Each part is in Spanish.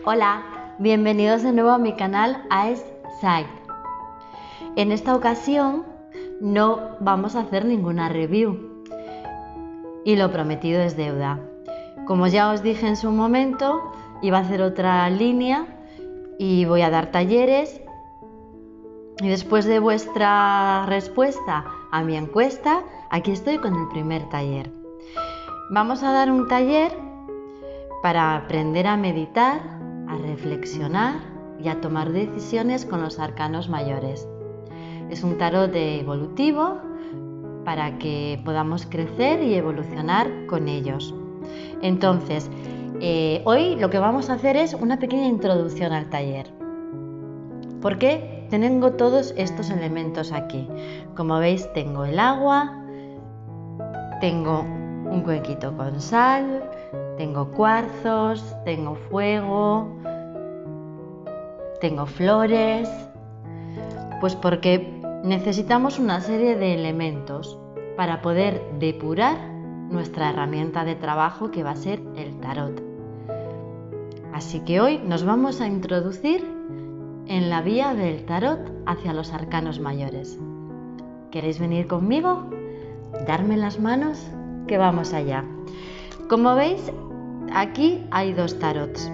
Hola, bienvenidos de nuevo a mi canal AES Site. En esta ocasión no vamos a hacer ninguna review y lo prometido es deuda. Como ya os dije en su momento, iba a hacer otra línea y voy a dar talleres, y después de vuestra respuesta a mi encuesta, aquí estoy con el primer taller. Vamos a dar un taller para aprender a meditar, a reflexionar y a tomar decisiones con los arcanos mayores. Es un tarot evolutivo para que podamos crecer y evolucionar con ellos. Entonces, hoy lo que vamos a hacer es una pequeña introducción al taller. ¿Por qué? Tengo todos estos elementos aquí. Como veis, tengo el agua, tengo un cuenquito con sal, tengo cuarzos, tengo fuego, tengo flores. Pues porque necesitamos una serie de elementos para poder depurar nuestra herramienta de trabajo, que va a ser el tarot. Así que hoy nos vamos a introducir en la vía del tarot hacia los arcanos mayores. ¿Queréis venir conmigo? Darme las manos, que vamos allá. Como veis, aquí hay dos tarots.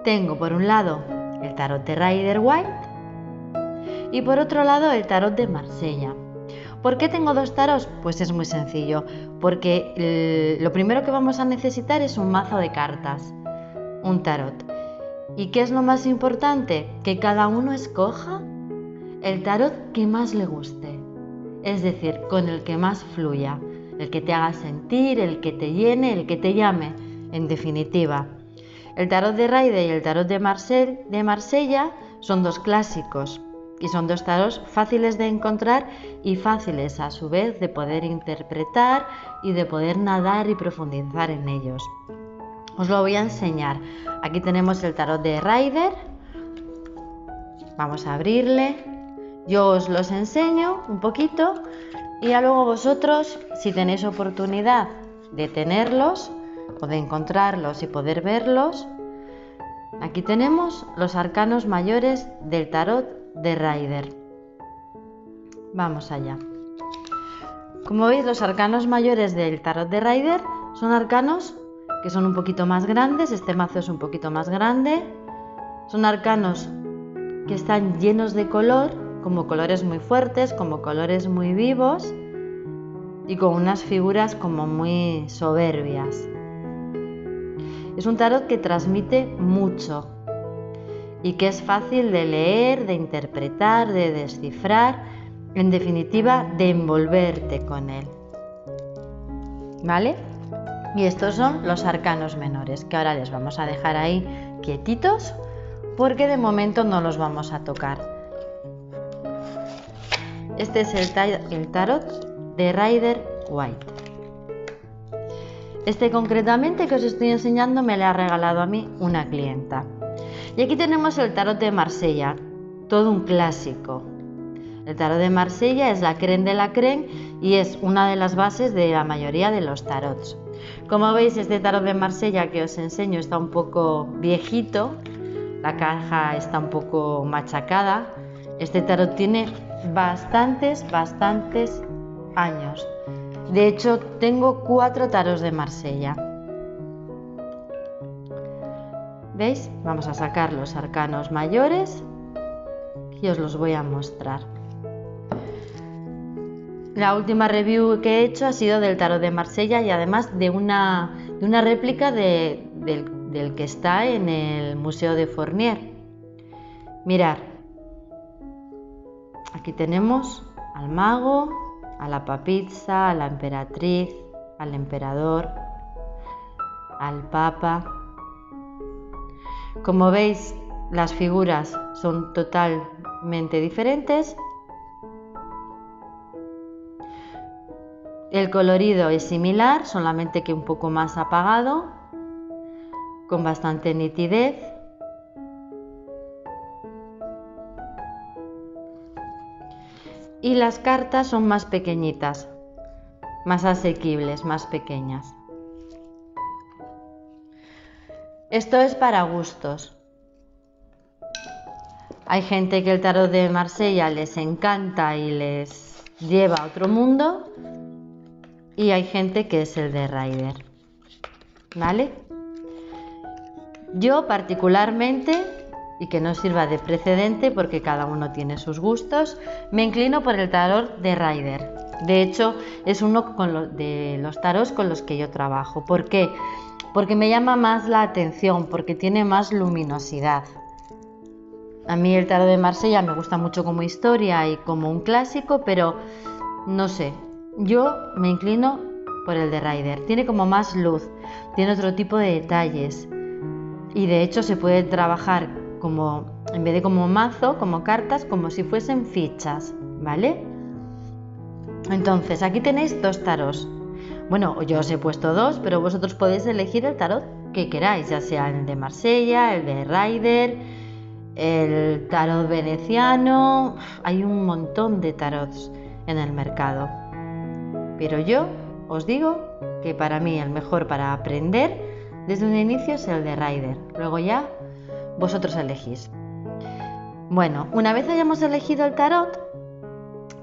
Tengo por un lado el tarot de Rider-Waite y por otro lado el tarot de Marsella. ¿Por qué tengo dos tarots? Pues es muy sencillo, porque lo primero que vamos a necesitar es un mazo de cartas, un tarot. ¿Y qué es lo más importante? Que cada uno escoja el tarot que más le guste, es decir, con el que más fluya, el que te haga sentir, el que te llene, el que te llame, en definitiva. El tarot de Rider y el tarot de Marsella son dos clásicos y son dos tarots fáciles de encontrar y fáciles a su vez de poder interpretar y de poder nadar y profundizar en ellos. Os lo voy a enseñar. Aquí tenemos el tarot de Rider. Vamos a abrirle. Yo os los enseño un poquito y ya luego vosotros, si tenéis oportunidad de tenerlos o de encontrarlos y poder verlos, aquí tenemos los arcanos mayores del tarot de Rider. Vamos allá. Como veis, los arcanos mayores del tarot de Rider son arcanos que son un poquito más grandes. Este mazo es un poquito más grande. Son arcanos que están llenos de color, como colores muy fuertes, como colores muy vivos y con unas figuras como muy soberbias. Es un tarot que transmite mucho y que es fácil de leer, de interpretar, de descifrar, en definitiva, de envolverte con él. ¿Vale? Y estos son los arcanos menores, que ahora les vamos a dejar ahí quietitos porque de momento no los vamos a tocar. Este es el tarot de Rider-Waite. Este concretamente que os estoy enseñando me lo ha regalado a mí una clienta. Y aquí tenemos el tarot de Marsella, todo un clásico. El tarot de Marsella es la crème de la crème y es una de las bases de la mayoría de los tarots. Como veis, este tarot de Marsella que os enseño está un poco viejito, la caja está un poco machacada. Este tarot tiene bastantes años. De hecho, tengo 4 tarots de Marsella. ¿Veis? Vamos a sacar los arcanos mayores y os los voy a mostrar. La última review que he hecho ha sido del tarot de Marsella y además de una réplica del que está en el Museo de Fournier. Mirad, aquí tenemos al mago, a la papizza, a la emperatriz, al emperador, al papa. Como veis, las figuras son totalmente diferentes. El colorido es similar, solamente que un poco más apagado, con bastante nitidez. Y las cartas son más pequeñitas, más asequibles, más pequeñas. Esto es para gustos. Hay gente que el tarot de Marsella les encanta y les lleva a otro mundo, y hay gente que es el de Rider, ¿vale? Yo particularmente, y que no sirva de precedente porque cada uno tiene sus gustos, me inclino por el tarot de Rider. De hecho, es uno de los tarots con los que yo trabajo. ¿Por qué? Porque me llama más la atención, porque tiene más luminosidad. A mí el tarot de Marsella me gusta mucho como historia y como un clásico, pero no sé, yo me inclino por el de Rider. Tiene como más luz, tiene otro tipo de detalles y de hecho se puede trabajar como, en vez de como mazo, como cartas, como si fuesen fichas, ¿vale? Entonces aquí tenéis dos tarots. Bueno, yo os he puesto dos, pero vosotros podéis elegir el tarot que queráis, ya sea el de Marsella, el de Rider, el tarot veneciano. Hay un montón de tarots en el mercado, pero yo os digo que para mí el mejor para aprender desde un inicio es el de Rider. Luego ya vosotros elegís. Bueno, una vez hayamos elegido el tarot,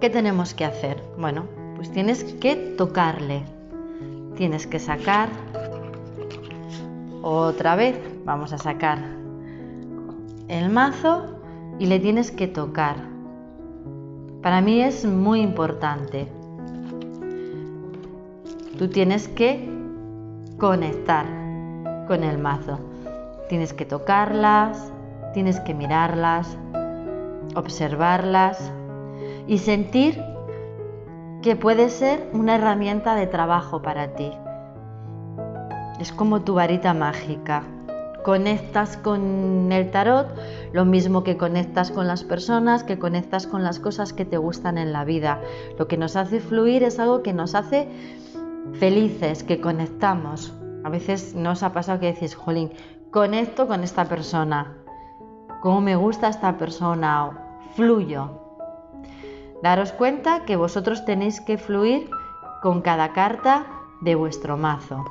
¿qué tenemos que hacer? Bueno, pues tienes que tocarle, tienes que sacar otra vez, vamos a sacar el mazo y le tienes que tocar. Para mí es muy importante. Tú tienes que conectar con el mazo. Tienes que tocarlas, tienes que mirarlas, observarlas y sentir que puede ser una herramienta de trabajo para ti. Es como tu varita mágica. Conectas con el tarot, lo mismo que conectas con las personas, que conectas con las cosas que te gustan en la vida. Lo que nos hace fluir es algo que nos hace felices, que conectamos. A veces nos ha pasado que decís, jolín, conecto con esta persona, cómo me gusta esta persona, fluyo. Daros cuenta que vosotros tenéis que fluir con cada carta de vuestro mazo.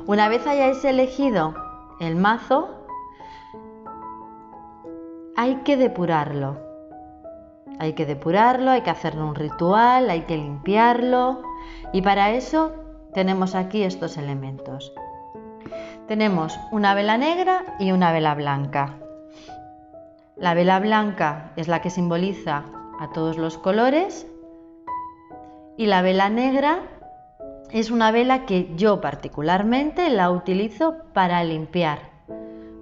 Una vez hayáis elegido el mazo, hay que depurarlo. Hay que hacerle un ritual, hay que limpiarlo, y para eso tenemos aquí estos elementos. Tenemos una vela negra y una vela blanca. La vela blanca es la que simboliza a todos los colores y la vela negra es una vela que yo particularmente la utilizo para limpiar,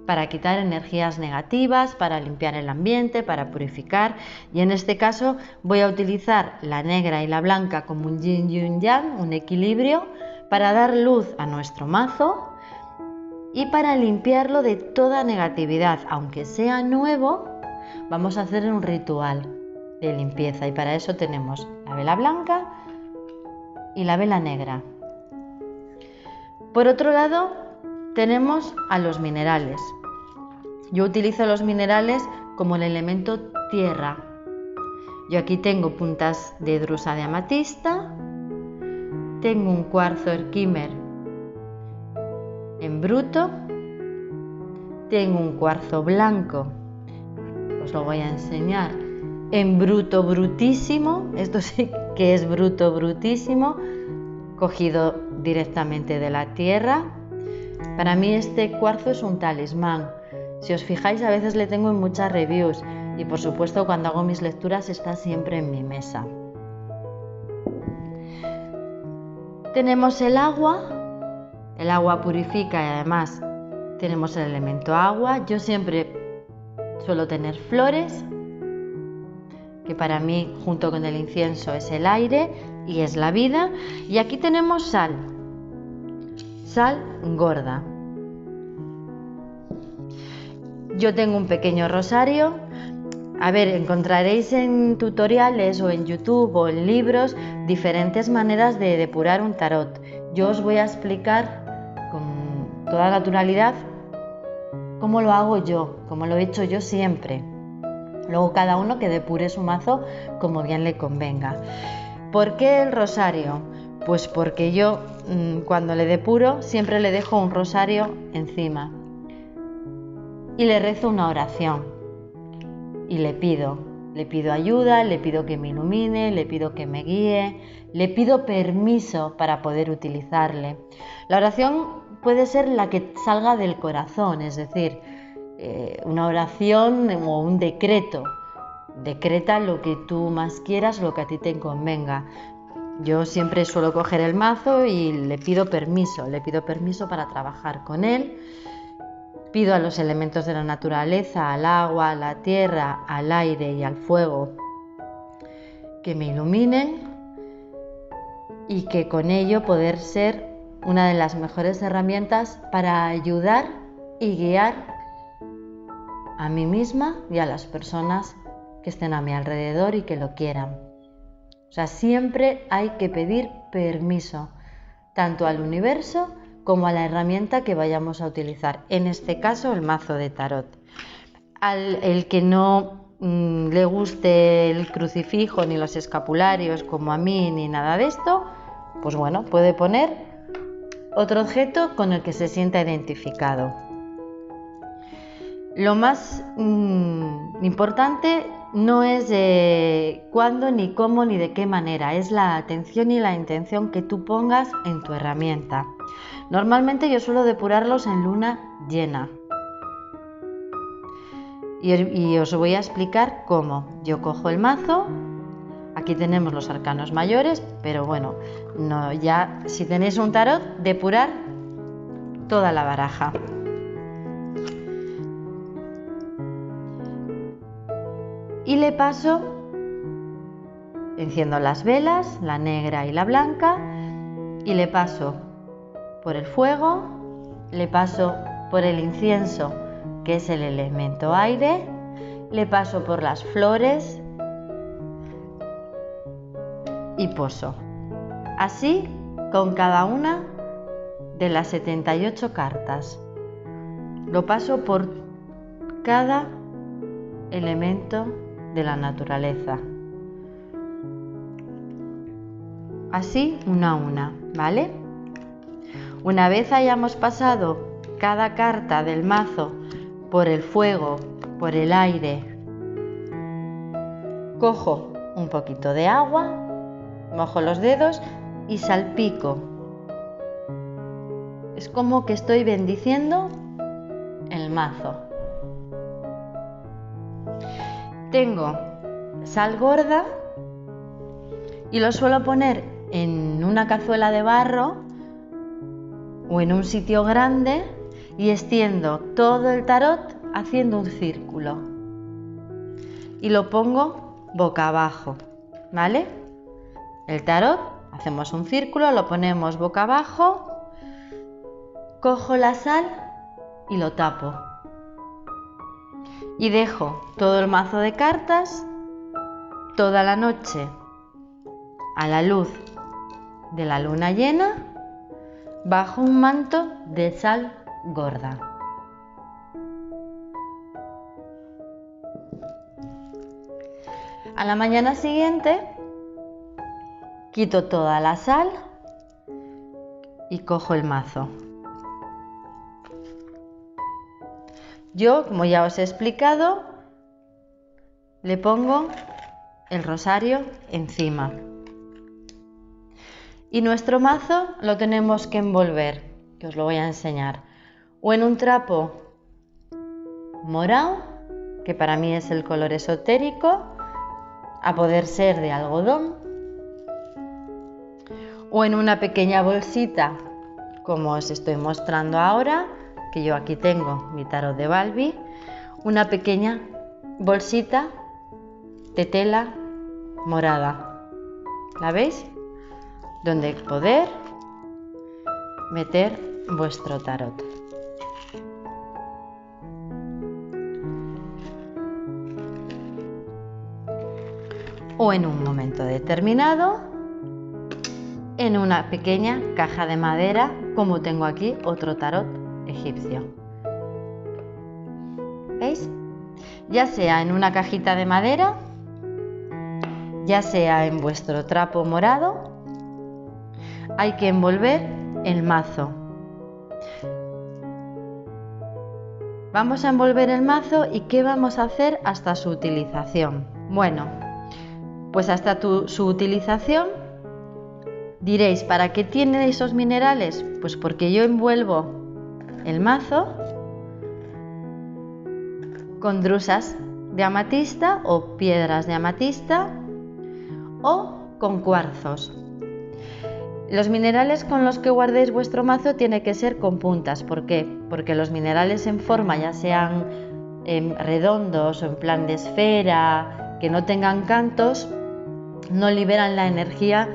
para quitar energías negativas, para limpiar el ambiente, para purificar, y en este caso voy a utilizar la negra y la blanca como un yin y un yang, un equilibrio, para dar luz a nuestro mazo y para limpiarlo de toda negatividad. Aunque sea nuevo, vamos a hacer un ritual de limpieza y para eso tenemos la vela blanca y la vela negra. Por otro lado, tenemos a los minerales. Yo utilizo los minerales como el elemento tierra. Yo aquí tengo puntas de drusa de amatista, tengo un cuarzo Herkimer en bruto, tengo un cuarzo blanco, os lo voy a enseñar, en bruto brutísimo. Esto sí que es bruto brutísimo, cogido directamente de la tierra. Para mí este cuarzo es un talismán. Si os fijáis, a veces le tengo en muchas reviews y por supuesto cuando hago mis lecturas está siempre en mi mesa. Tenemos el agua purifica y además tenemos el elemento agua. Yo siempre suelo tener flores, que para mí junto con el incienso es el aire y es la vida. Y aquí tenemos sal gorda. Yo tengo un pequeño rosario. A ver, encontraréis en tutoriales o en YouTube o en libros diferentes maneras de depurar un tarot. Yo os voy a explicar con toda naturalidad cómo lo hago yo, cómo lo he hecho yo siempre. Luego cada uno que depure su mazo como bien le convenga. ¿Por qué el rosario? Pues porque yo cuando le depuro siempre le dejo un rosario encima y le rezo una oración y le pido ayuda, le pido que me ilumine, le pido que me guíe, le pido permiso para poder utilizarle. La oración puede ser la que salga del corazón, es decir, una oración o un decreto. Decreta lo que tú más quieras, lo que a ti te convenga. Yo siempre suelo coger el mazo y le pido permiso para trabajar con él. Pido a los elementos de la naturaleza, al agua, a la tierra, al aire y al fuego, que me iluminen y que con ello poder ser una de las mejores herramientas para ayudar y guiar a mí misma y a las personas que estén a mi alrededor y que lo quieran. O sea, siempre hay que pedir permiso, tanto al universo como a la herramienta que vayamos a utilizar. En este caso, el mazo de tarot. El que no le guste el crucifijo ni los escapularios como a mí ni nada de esto, pues bueno, puede poner otro objeto con el que se sienta identificado. Lo más importante no es cuándo, ni cómo, ni de qué manera, es la atención y la intención que tú pongas en tu herramienta. Normalmente yo suelo depurarlos en luna llena. Y os voy a explicar cómo. Yo cojo el mazo, aquí tenemos los arcanos mayores, pero bueno, no, ya si tenéis un tarot, depurar toda la baraja. Y le paso, enciendo las velas, la negra y la blanca, y le paso por el fuego, le paso por el incienso, que es el elemento aire, le paso por las flores y poso. Así con cada una de las 78 cartas. Lo paso por cada elemento de la naturaleza. Así una a una, ¿vale? Una vez hayamos pasado cada carta del mazo por el fuego, por el aire, cojo un poquito de agua, mojo los dedos y salpico. Es como que estoy bendiciendo el mazo. Tengo sal gorda y lo suelo poner en una cazuela de barro o en un sitio grande y extiendo todo el tarot haciendo un círculo y lo pongo boca abajo, ¿vale? El tarot, hacemos un círculo, lo ponemos boca abajo, cojo la sal y lo tapo y dejo todo el mazo de cartas toda la noche a la luz de la luna llena bajo un manto de sal gorda. A la mañana siguiente quito toda la sal y cojo el mazo. Yo, como ya os he explicado, le pongo el rosario encima. Y nuestro mazo lo tenemos que envolver, que os lo voy a enseñar, o en un trapo morado, que para mí es el color esotérico, a poder ser de algodón, o en una pequeña bolsita, como os estoy mostrando ahora, que yo aquí tengo mi tarot de Balbi, una pequeña bolsita de tela morada. ¿La veis? Donde poder meter vuestro tarot. O en un momento determinado, en una pequeña caja de madera, como tengo aquí otro tarot egipcio. ¿Veis? Ya sea en una cajita de madera, ya sea en vuestro trapo morado, hay que envolver el mazo. Vamos a envolver el mazo y ¿qué vamos a hacer hasta su utilización? Bueno, pues hasta su utilización diréis, ¿para qué tiene esos minerales? Pues porque yo envuelvo el mazo con drusas de amatista o piedras de amatista o con cuarzos. Los minerales con los que guardéis vuestro mazo tiene que ser con puntas. ¿Por qué? Porque los minerales en forma, ya sean redondos o en plan de esfera, que no tengan cantos, no liberan la energía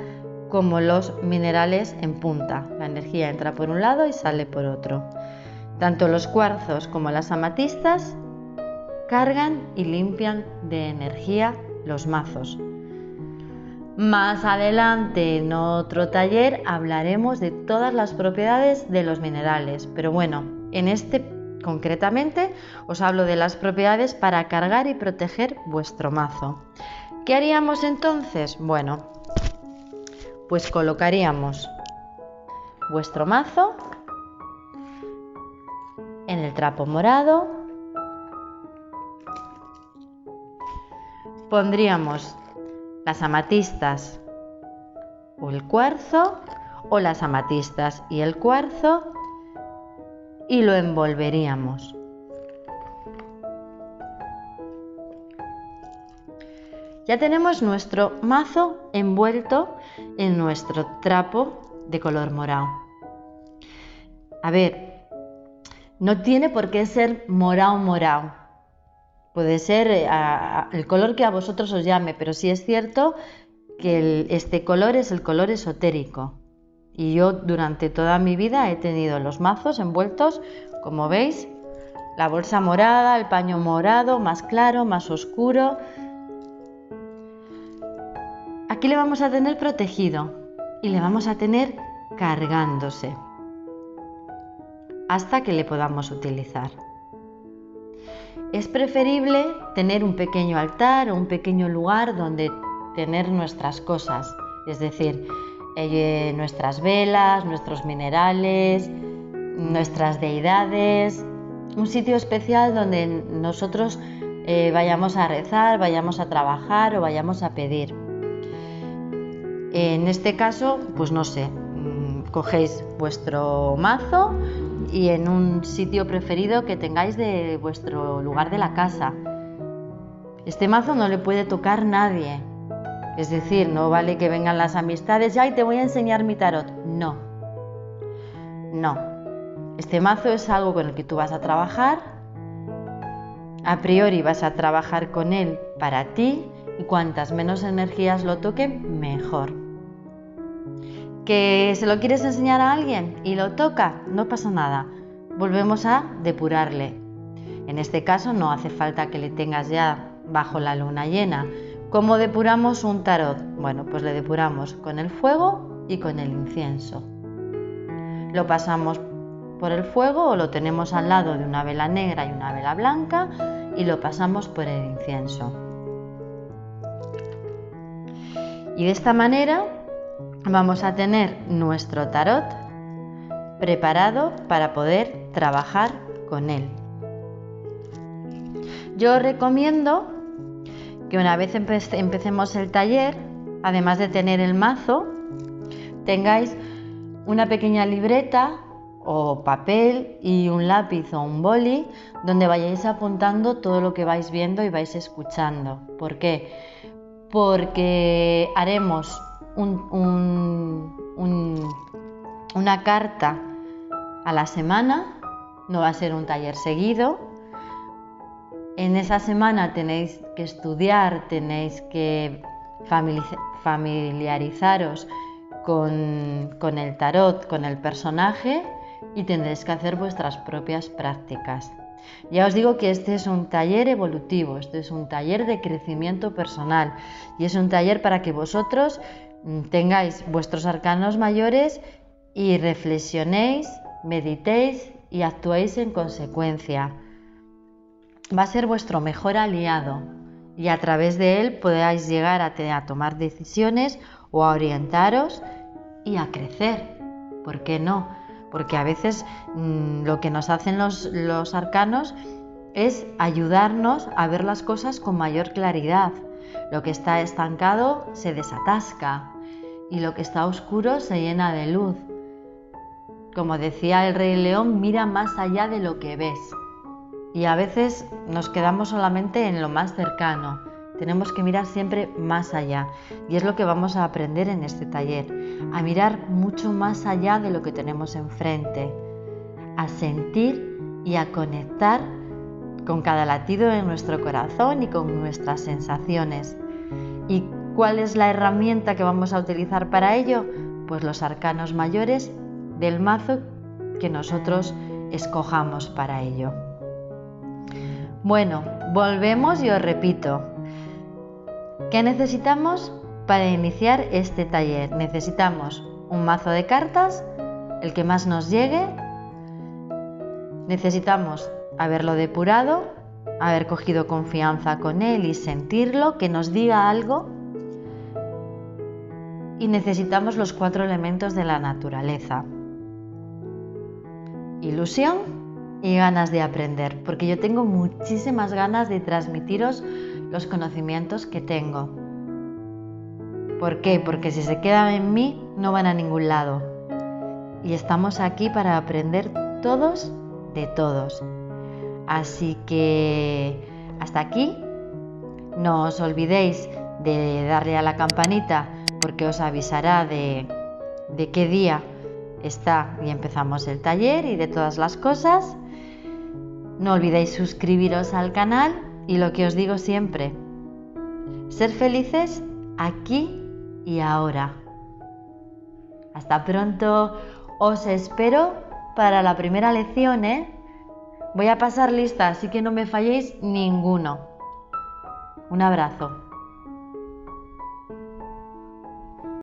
como los minerales en punta. La energía entra por un lado y sale por otro. Tanto los cuarzos como las amatistas cargan y limpian de energía los mazos. Más adelante en otro taller hablaremos de todas las propiedades de los minerales, pero bueno, en este concretamente os hablo de las propiedades para cargar y proteger vuestro mazo. ¿Qué haríamos entonces? Bueno, pues colocaríamos vuestro mazo en el trapo morado, pondríamos las amatistas o el cuarzo, o las amatistas y el cuarzo, y lo envolveríamos. Ya tenemos nuestro mazo envuelto en nuestro trapo de color morado. A ver, no tiene por qué ser morado morado. Puede ser el color que a vosotros os llame, pero sí es cierto que este color es el color esotérico. Y yo durante toda mi vida he tenido los mazos envueltos, como veis, la bolsa morada, el paño morado, más claro, más oscuro. Aquí le vamos a tener protegido y le vamos a tener cargándose hasta que le podamos utilizar. Es preferible tener un pequeño altar o un pequeño lugar donde tener nuestras cosas, es decir, nuestras velas, nuestros minerales, nuestras deidades, un sitio especial donde nosotros vayamos a rezar, vayamos a trabajar o vayamos a pedir. En este caso, pues no sé, cogéis vuestro mazo y en un sitio preferido que tengáis de vuestro lugar de la casa. Este mazo no le puede tocar nadie. Es decir, no vale que vengan las amistades, ¡ay, te voy a enseñar mi tarot! No. No. Este mazo es algo con el que tú vas a trabajar. A priori vas a trabajar con él para ti y cuantas menos energías lo toquen, mejor. ¿Que se lo quieres enseñar a alguien y lo toca? No pasa nada. Volvemos a depurarle. En este caso no hace falta que le tengas ya bajo la luna llena. ¿Cómo depuramos un tarot? Bueno, pues le depuramos con el fuego y con el incienso. Lo pasamos por el fuego o lo tenemos al lado de una vela negra y una vela blanca y lo pasamos por el incienso. Y de esta manera vamos a tener nuestro tarot preparado para poder trabajar con él. Yo os recomiendo que una vez empecemos el taller, además de tener el mazo, tengáis una pequeña libreta o papel y un lápiz o un boli donde vayáis apuntando todo lo que vais viendo y vais escuchando. ¿Por qué? Porque haremos una carta a la semana, no va a ser un taller seguido. En esa semana tenéis que estudiar, tenéis que familiarizaros con el tarot, con el personaje y tendréis que hacer vuestras propias prácticas. Ya os digo que este es un taller evolutivo, este es un taller de crecimiento personal y es un taller para que vosotros tengáis vuestros arcanos mayores y reflexionéis, meditéis y actuéis en consecuencia. Va a ser vuestro mejor aliado y a través de él podáis llegar a tomar decisiones o a orientaros y a crecer. ¿Por qué no? Porque a veces lo que nos hacen los arcanos es ayudarnos a ver las cosas con mayor claridad. Lo que está estancado se desatasca y lo que está oscuro se llena de luz. Como decía el Rey León, mira más allá de lo que ves. Y a veces nos quedamos solamente en lo más cercano. Tenemos que mirar siempre más allá. Y es lo que vamos a aprender en este taller. A mirar mucho más allá de lo que tenemos enfrente. A sentir y a conectar con cada latido de nuestro corazón y con nuestras sensaciones. ¿Y cuál es la herramienta que vamos a utilizar para ello? Pues los arcanos mayores del mazo que nosotros escojamos para ello. Bueno, volvemos y os repito. ¿Qué necesitamos para iniciar este taller? Necesitamos un mazo de cartas, el que más nos llegue. Necesitamos haberlo depurado, haber cogido confianza con él y sentirlo, que nos diga algo. Y necesitamos los 4 elementos de la naturaleza. Ilusión y ganas de aprender, porque yo tengo muchísimas ganas de transmitiros los conocimientos que tengo. ¿Por qué? Porque si se quedan en mí no van a ningún lado. Y estamos aquí para aprender todos de todos. Así que hasta aquí. No os olvidéis de darle a la campanita porque os avisará de qué día está y empezamos el taller y de todas las cosas. No olvidéis suscribiros al canal y lo que os digo siempre, ser felices aquí y ahora. Hasta pronto, os espero para la primera lección, Voy a pasar lista, así que no me falléis ninguno. Un abrazo.